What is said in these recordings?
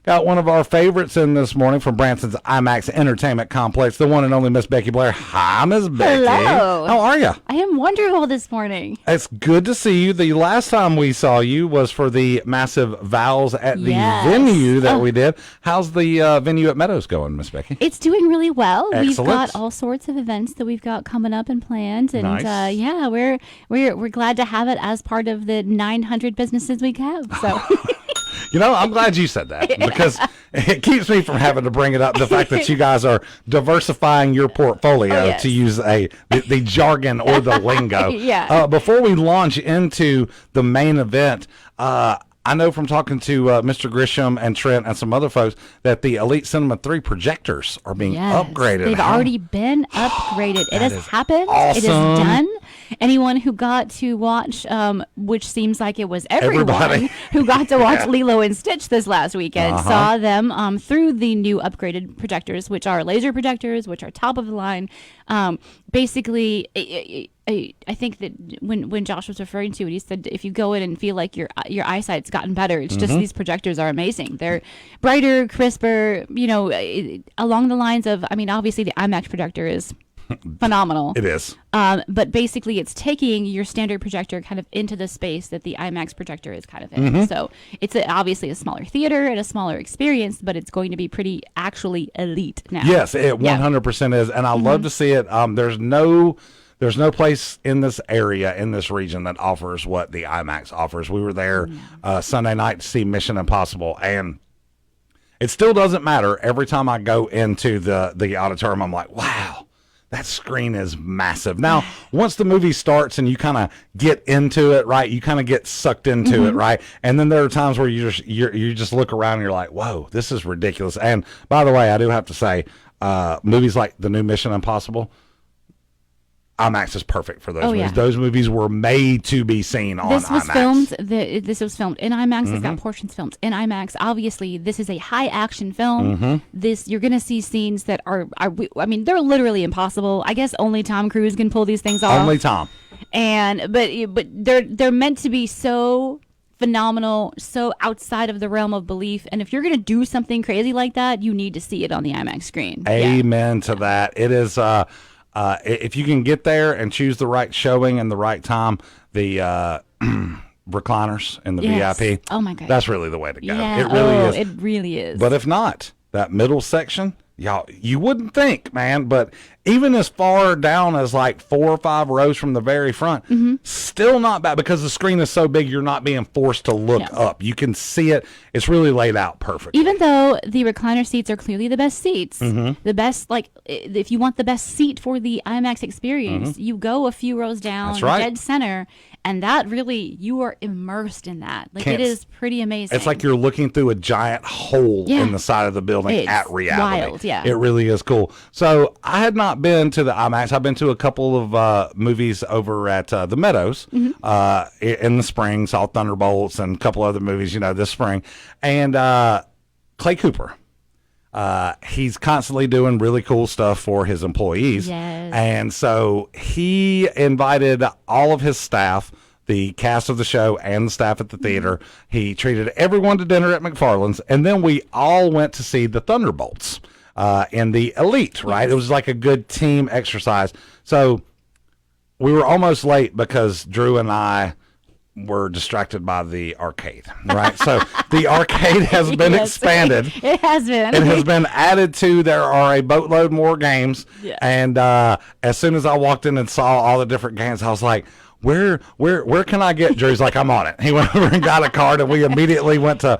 Got one of our favorites in this morning from Branson's IMAX Entertainment Complex, the one and only Miss Becky Blair. Hi, Miss Becky. Hello. How are you? I am wonderful this morning. It's good to see you. The last time we saw you was for the massive vows at the venue that we did. How's the venue at Meadows going, Miss Becky? It's doing really well. Excellent. We've got all sorts of events that we've got coming up and planned, and nice. We're glad to have it as part of the 900 businesses we have. So. You know, I'm glad you said that because it keeps me from having to bring it up. The fact that you guys are diversifying your portfolio, to use the jargon or the lingo. Yeah. Before we launch into the main event, I know from talking to Mr. Grisham and Trent and some other folks that the Elite Cinema 3 projectors are being upgraded. They've already been upgraded. It has happened. Awesome. It is done. Anyone who got to watch, which seems like it was everyone who got to watch Lilo and Stitch this last weekend, saw them through the new upgraded projectors, which are laser projectors, which are top of the line. Basically, I think that when Josh was referring to it, he said if you go in and feel like your eyesight's gotten better, it's just these projectors are amazing. They're brighter, crisper, along the lines of, I mean, obviously the IMAX projector is phenomenal. It is. But basically it's taking your standard projector kind of into the space that the IMAX projector is kind of in. So it's obviously a smaller theater and a smaller experience, but it's going to be pretty actually elite now. Yes, it 100% is. And I love to see it. There's no place in this area, in this region, that offers what the IMAX offers. We were there Sunday night to see Mission Impossible, and it still doesn't matter. Every time I go into the auditorium, I'm like, wow, that screen is massive. Now, once the movie starts and you kind of get into it, right, you kind of get sucked into it, right? And then there are times where you just look around and you're like, whoa, this is ridiculous. And by the way, I do have to say, movies like the new Mission Impossible, IMAX is perfect for those movies. Yeah. Those movies were made to be seen on IMAX. This was filmed in IMAX. It's got portions filmed in IMAX. Obviously, this is a high action film. You're going to see scenes that are I mean, they're literally impossible. I guess only Tom Cruise can pull these things off. Only Tom. But they're meant to be so phenomenal, so outside of the realm of belief. And if you're going to do something crazy like that, you need to see it on the IMAX screen. Amen to that. It is. If you can get there and choose the right showing and the right time, the recliners and the VIP. Oh my God. That's really the way to go. Yeah. It really is. It really is. But if not, that middle section, y'all, you wouldn't think, man, but even as far down as like 4 or 5 rows from the very front, still not bad because the screen is so big, you're not being forced to look up. You can see it. It's really laid out perfectly. Even though the recliner seats are clearly the best seats, the best, like, if you want the best seat for the IMAX experience, you go a few rows down, dead center, and that really, you are immersed in that. Like, it is pretty amazing. It's like you're looking through a giant hole in the side of the building at reality. Wild, yeah. It really is cool. So I had not been to the IMAX. I've been to a couple of movies over at the Meadows in the spring, saw Thunderbolts and a couple other movies, this spring. And Clay Cooper, he's constantly doing really cool stuff for his employees. Yes. And so he invited all of his staff, the cast of the show and the staff at the theater. He treated everyone to dinner at McFarland's, and then we all went to see the Thunderbolts in the Elite, right? It was like a good team exercise. So we were almost late because Drew and I were distracted by the arcade, right? So the arcade has been expanded. It has been. It has been added to. There are a boatload more games. Yeah. And as soon as I walked in and saw all the different games, I was like, where can I get? Drew's like, I'm on it. He went over and got a card, and we immediately went to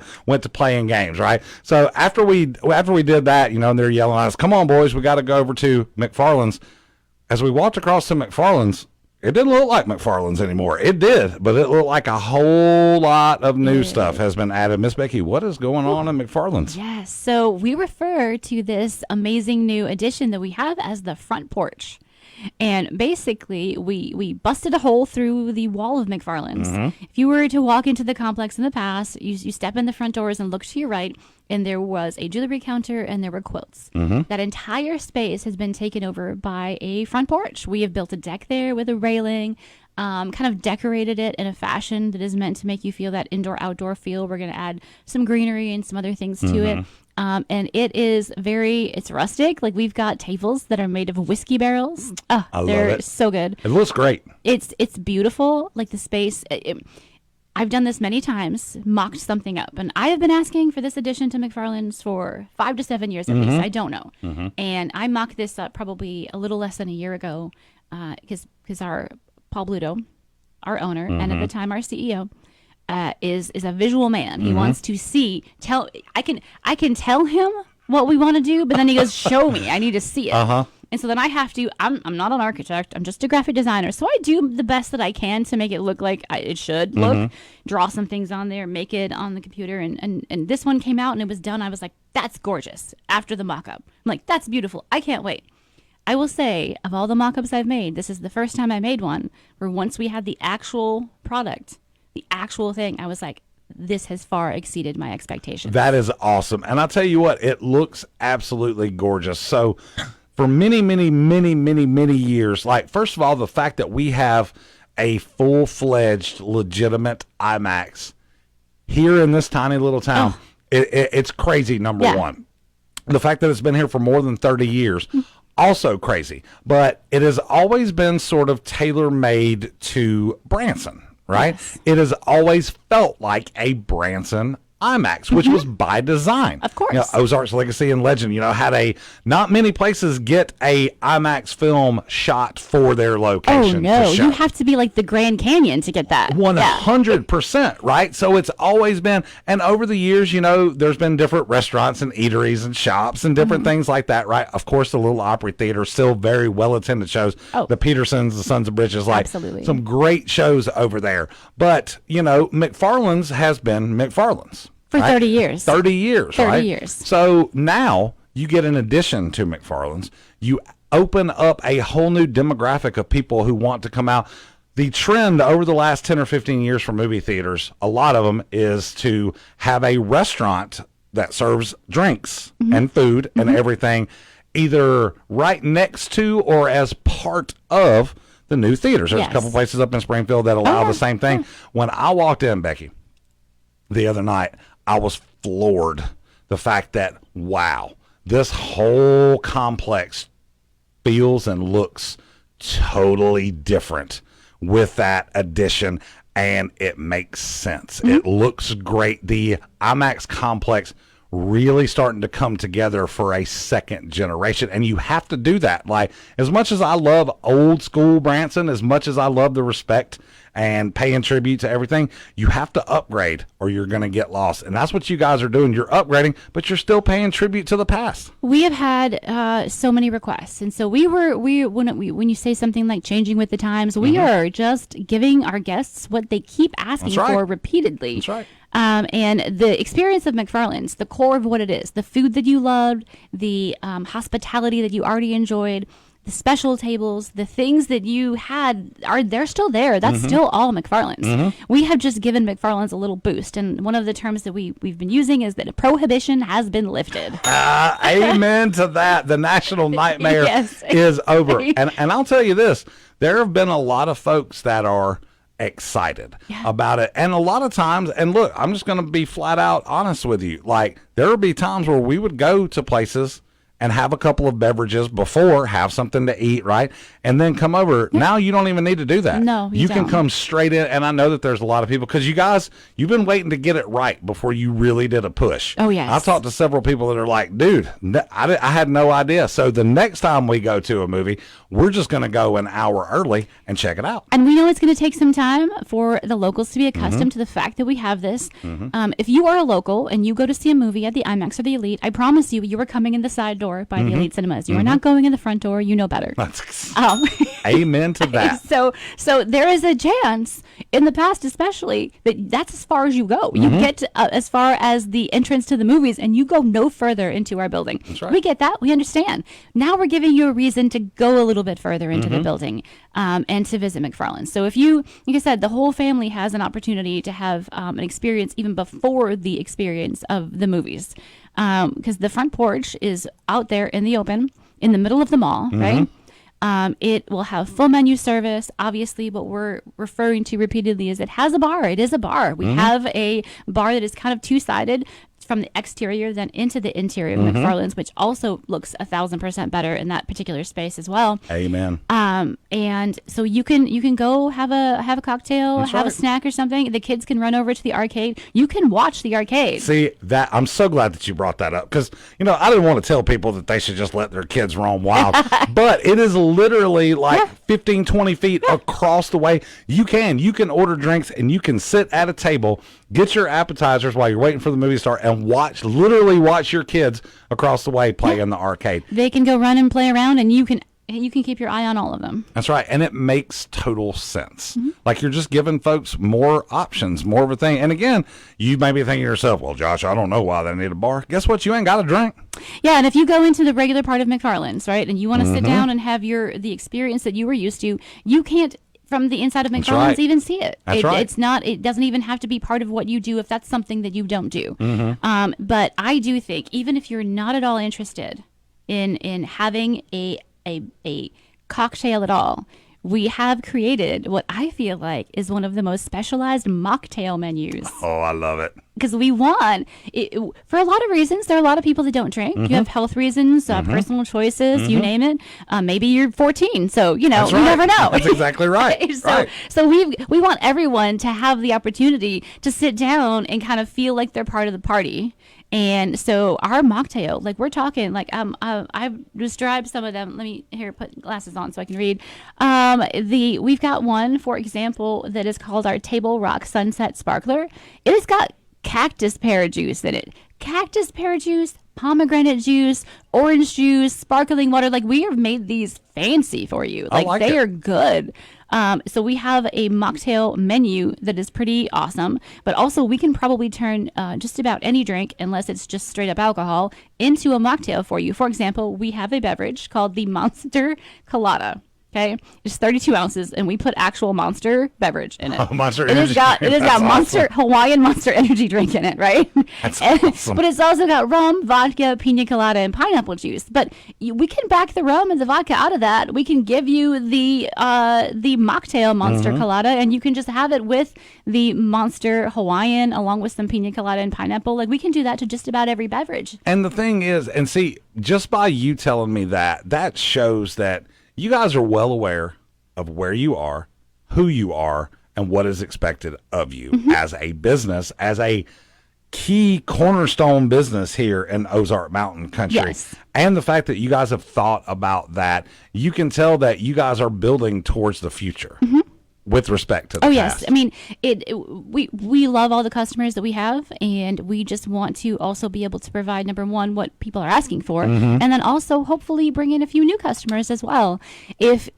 playing games, right? So after we did that, and they're yelling at us, come on, boys, we got to go over to McFarland's. As we walked across to McFarland's, it didn't look like McFarland's anymore. It did, but it looked like a whole lot of new stuff has been added. Miss Becky, what is going on in McFarland's? Yes, so we refer to this amazing new addition that we have as the front porch. And basically, we busted a hole through the wall of McFarland's. If you were to walk into the complex in the past, you step in the front doors and look to your right, and there was a jewelry counter and there were quilts. That entire space has been taken over by a front porch. We have built a deck there with a railing. kind of decorated it in a fashion that is meant to make you feel that indoor-outdoor feel. We're going to add some greenery and some other things to it. And it's rustic. Like, we've got tables that are made of whiskey barrels. Oh, they're so good. It looks great. It's beautiful. Like, the space. I've done this many times, mocked something up. And I have been asking for this addition to McFarland's for 5 to 7 years at least. I don't know. And I mocked this up probably a little less than a year ago because our Paul Bluto, our owner, and at the time our CEO, is a visual man. He wants to I can tell him what we want to do, but then he goes, show me. I need to see it. And so then I have to, I'm not an architect, I'm just a graphic designer. So I do the best that I can to make it look like it should look, draw some things on there, make it on the computer. And this one came out and it was done. I was like, that's gorgeous after the mock-up. I'm like, that's beautiful. I can't wait. I will say, of all the mock-ups I've made, this is the first time I made one where once we had the actual product, the actual thing, I was like, this has far exceeded my expectations. That is awesome. And I'll tell you what, it looks absolutely gorgeous. So for many, many, many, many, many years, like, first of all, the fact that we have a full-fledged, legitimate IMAX here in this tiny little town, it's crazy, number one. The fact that it's been here for more than 30 years, also crazy. But it has always been sort of tailor-made to Branson, right? Yes. It has always felt like a Branson IMAX, which was by design. Of course. You know, Ozark's Legacy and Legend, had not many places get a IMAX film shot for their location. Oh, no. You have to be like the Grand Canyon to get that. 100%, right? So it's always been, and over the years, there's been different restaurants and eateries and shops and different things like that, right? Of course, the Little Opry Theater, still very well-attended shows. The Petersons, the Sons of Bridges, absolutely. Some great shows over there. But, McFarland's has been McFarland's. For 30 years. 30 years, 30 right? years. So now you get an addition to McFarland's. You open up a whole new demographic of people who want to come out. The trend over the last 10 or 15 years for movie theaters, a lot of them, is to have a restaurant that serves drinks and food and everything, either right next to or as part of the new theaters. There's a couple places up in Springfield that allow the same thing. When I walked in, Becky, the other night, I was floored. The fact that, wow, this whole complex feels and looks totally different with that addition, and it makes sense. It looks great. The IMAX complex really starting to come together for a second generation, and you have to do that. Like, as much as I love old school Branson, as much as I love the respect and paying tribute to everything, you have to upgrade or you're going to get lost. And that's what you guys are doing. You're upgrading, but you're still paying tribute to the past. We have had so many requests. And so when you say something like changing with the times, we are just giving our guests what they keep asking for repeatedly. That's right. And the experience of McFarland's, the core of what it is, the food that you loved, the hospitality that you already enjoyed, the special tables, the things that you had, they're still there. That's still all McFarland's. We have just given McFarland's a little boost. And one of the terms that we've been using is that prohibition has been lifted. Amen to that. The national nightmare is over. And I'll tell you this, there have been a lot of folks that are excited about it. And a lot of times, and look, I'm just going to be flat out honest with you. Like, there would be times where we would go to places and have a couple of beverages before, have something to eat, right? And then come over. Now you don't even need to do that. No, you can come straight in. And I know that there's a lot of people, because you guys, you've been waiting to get it right before you really did a push. Oh, yes. I've talked to several people that are like, dude, I had no idea. So the next time we go to a movie, we're just going to go an hour early and check it out. And we know it's going to take some time for the locals to be accustomed to the fact that we have this. If you are a local and you go to see a movie at the IMAX or the Elite, I promise you are coming in the side door by the Elite Cinemas. You are not going in the front door. You know better. Amen to that. So there is a chance in the past, especially, that's as far as you go. You get to, as far as the entrance to the movies, and you go no further into our building. That's right. We get that. We understand. Now we're giving you a reason to go a little bit further into the building and to visit McFarland's. So if you, like I said, the whole family has an opportunity to have an experience even before the experience of the movies. Because the front porch is out there in the open, in the middle of the mall, right? It will have full menu service. Obviously, what we're referring to repeatedly is it has a bar. It is a bar. We have a bar that is kind of two-sided from the exterior then into the interior of McFarland's, which also looks 1,000% better in that particular space as well. Amen. And so you can go have a cocktail, have a snack or something. The kids can run over to the arcade. You can watch the arcade. See, that I'm so glad that you brought that up, because I didn't want to tell people that they should just let their kids roam wild, but it is literally like 15, 20 feet across the way. You can order drinks and you can sit at a table, get your appetizers while you're waiting for the movie to start, and literally watch your kids across the way play in the arcade. They can go run and play around, and you can keep your eye on all of them. That's right. And it makes total sense. Like, you're just giving folks more options, more of a thing. And again, you may be thinking to yourself, well, Josh, I don't know why they need a bar. Guess what? You ain't got a drink. Yeah, and if you go into the regular part of McFarland's, right, and you want to sit down and have the experience that you were used to, you can't from the inside of McFarland's even see it. That's right. It's not. It doesn't even have to be part of what you do if that's something that you don't do. But I do think, even if you're not at all interested in having a cocktail at all, we have created what I feel like is one of the most specialized mocktail menus. Oh, I love it. Because we want, for a lot of reasons, there are a lot of people that don't drink. You have health reasons, personal choices, you name it. Maybe you're 14, so, you never know. That's exactly right. So we want everyone to have the opportunity to sit down and kind of feel like they're part of the party. And so our mocktail, like, we're talking, like, I've described some of them. Let me put glasses on so I can read. We've got one, for example, that is called our Table Rock Sunset Sparkler. It has got cactus pear juice in it. Cactus pear juice, pomegranate juice, orange juice, sparkling water. Like, we have made these fancy for you. Like they are good. So we have a mocktail menu that is pretty awesome, but also we can probably turn just about any drink, unless it's just straight up alcohol, into a mocktail for you. For example, we have a beverage called the Monster Colada. Okay, it's 32 ounces, and we put actual Monster beverage in it. Oh, Monster It Energy. has got Monster awesome. Hawaiian Monster Energy drink in it, right? That's awesome. But it's also got rum, vodka, pina colada, and pineapple juice. But we can back the rum and the vodka out of that. We can give you the mocktail Monster Colada, and you can just have it with the Monster Hawaiian along with some pina colada and pineapple. Like, we can do that to just about every beverage. And the thing is, and see, just by you telling me that shows that you guys are well aware of where you are, who you are, and what is expected of you as a business, as a key cornerstone business here in Ozark Mountain Country. Yes. And the fact that you guys have thought about that, you can tell that you guys are building towards the future. With respect to the past. Yes. I mean, we love all the customers that we have, and we just want to also be able to provide, number one, what people are asking for, and then also hopefully bring in a few new customers as well. If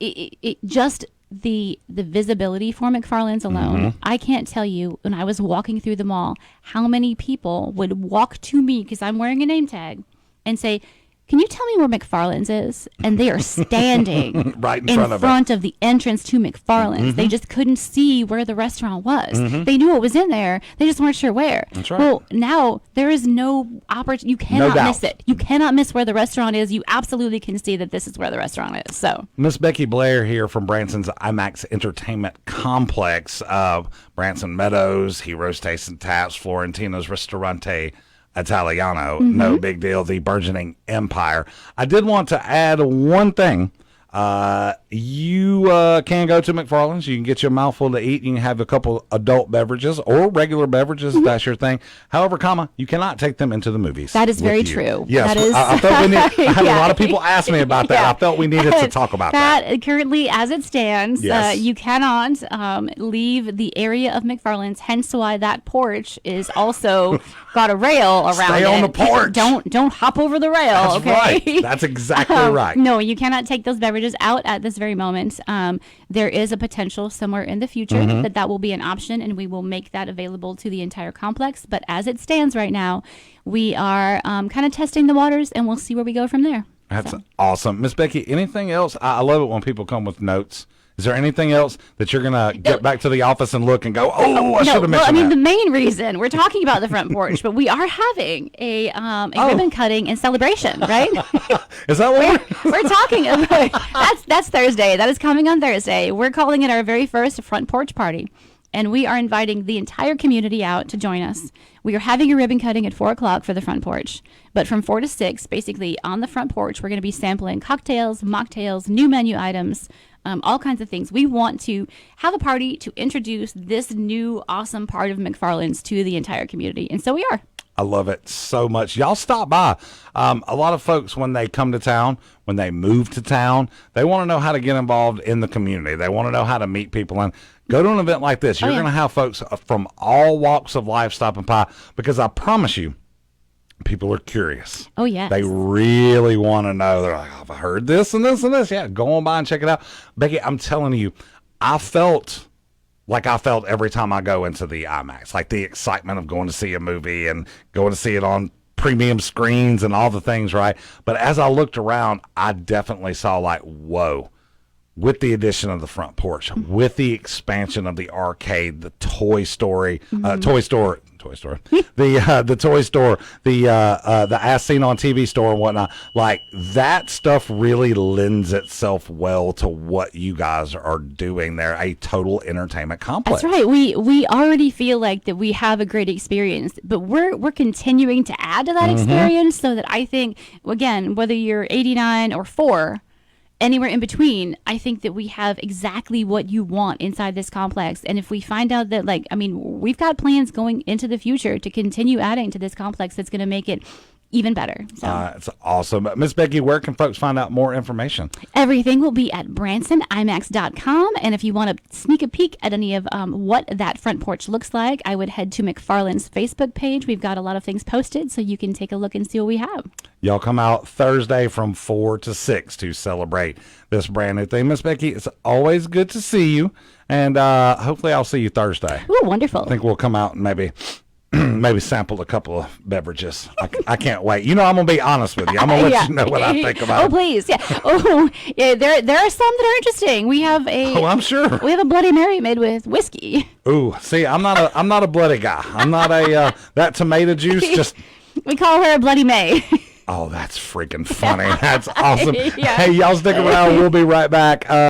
just the visibility for McFarland's alone, I can't tell you, when I was walking through the mall, how many people would walk to me because I'm wearing a name tag and say, "Can you tell me where McFarland's is?" And they are standing right in front of the entrance to McFarland's. They just couldn't see where the restaurant was. They knew it was in there. They just weren't sure where. That's right. Well, now there is no opportunity. You cannot miss it. You cannot miss where the restaurant is. You absolutely can see that this is where the restaurant is. So, Miss Becky Blair here from Branson's IMAX Entertainment Complex of Branson Meadows, Heroes Taste and Taps, Florentino's Ristorante Italiano, no big deal, the burgeoning empire. I did want to add one thing. You can go to McFarland's. You can get you a mouthful to eat. You can have a couple adult beverages or regular beverages if that's your thing. However, you cannot take them into the movies. that is very true. Yes, That is, I felt I had a lot of people ask me about that. I felt we needed to talk about that. Currently, as it stands, Yes. you cannot leave the area of McFarland's. Hence, why that porch is also got a rail around Stay it. on the porch. Don't hop over the rail. That's okay. right. That's exactly right. No, you cannot take those beverages out at this very moment. There is a potential somewhere in the future that will be an option, and we will make that available to the entire complex. But as it stands right now, we are kind of testing the waters, and we'll see where we go from there. That's awesome. Miss Becky, anything else? I love it when people come with notes Is there anything else that you're going to get back to the office and look and go, oh, I should have mentioned well, I mean, that? the main reason we're talking about the front porch, but we are having a ribbon cutting and celebration, right? Is that what we're talking about? That's Thursday. That is coming on Thursday. We're calling it our very first front porch party. And we are inviting the entire community out to join us. We are having a ribbon cutting at 4 o'clock for the front porch. But from 4 to 6, basically on the front porch, we're going to be sampling cocktails, mocktails, new menu items, all kinds of things. We want to have a party to introduce this new awesome part of McFarland's to the entire community. And so we are. I love it so much. Y'all stop by. A lot of folks, when they come to town, when they move to town, they want to know how to get involved in the community. They want to know how to meet people and go to an event like this. You're going to have folks from all walks of life stopping by, because I promise you, people are curious. Oh, yes. They really want to know. They're like, oh, I've heard this and this and this. Yeah, go on by and check it out. Becky, I'm telling you, I felt like I felt every time I go into the IMAX, like the excitement of going to see a movie and going to see it on premium screens and all the things, right? But as I looked around, I definitely saw like, whoa, with the addition of the front porch, with the expansion of the arcade, the toy store, the toy store, the as seen on TV store and whatnot, like that stuff really lends itself well to what you guys are doing there, a total entertainment complex. That's right. We already feel like that we have a great experience, but we're continuing to add to that experience, so that I think, again, whether you're 89 or 4, anywhere in between, I think that we have exactly what you want inside this complex. And if we find out that, like, I mean, we've got plans going into the future to continue adding to this complex that's going to make it even better. So it's awesome. Miss Becky, where can folks find out more information? Everything will be at BransonIMAX.com. And if you want to sneak a peek at any of what that front porch looks like, I would head to McFarland's Facebook page. We've got a lot of things posted, so you can take a look and see what we have. Y'all come out Thursday from 4 to 6 to celebrate this brand new thing. Miss Becky, it's always good to see you. And hopefully I'll see you Thursday. Ooh, wonderful. I think we'll come out and maybe sample a couple of beverages. I can't wait. You know, I'm going to be honest with you. I'm going to let you know what I think about it. Oh, please. Yeah. Oh, yeah. There are some that are interesting. We have I'm sure. We have a Bloody Mary made with whiskey. Ooh, see, I'm not a bloody guy. I'm not a that tomato juice just. We call her a Bloody May. Oh, that's freaking funny. That's awesome. Yeah. Hey, y'all stick around. We'll be right back.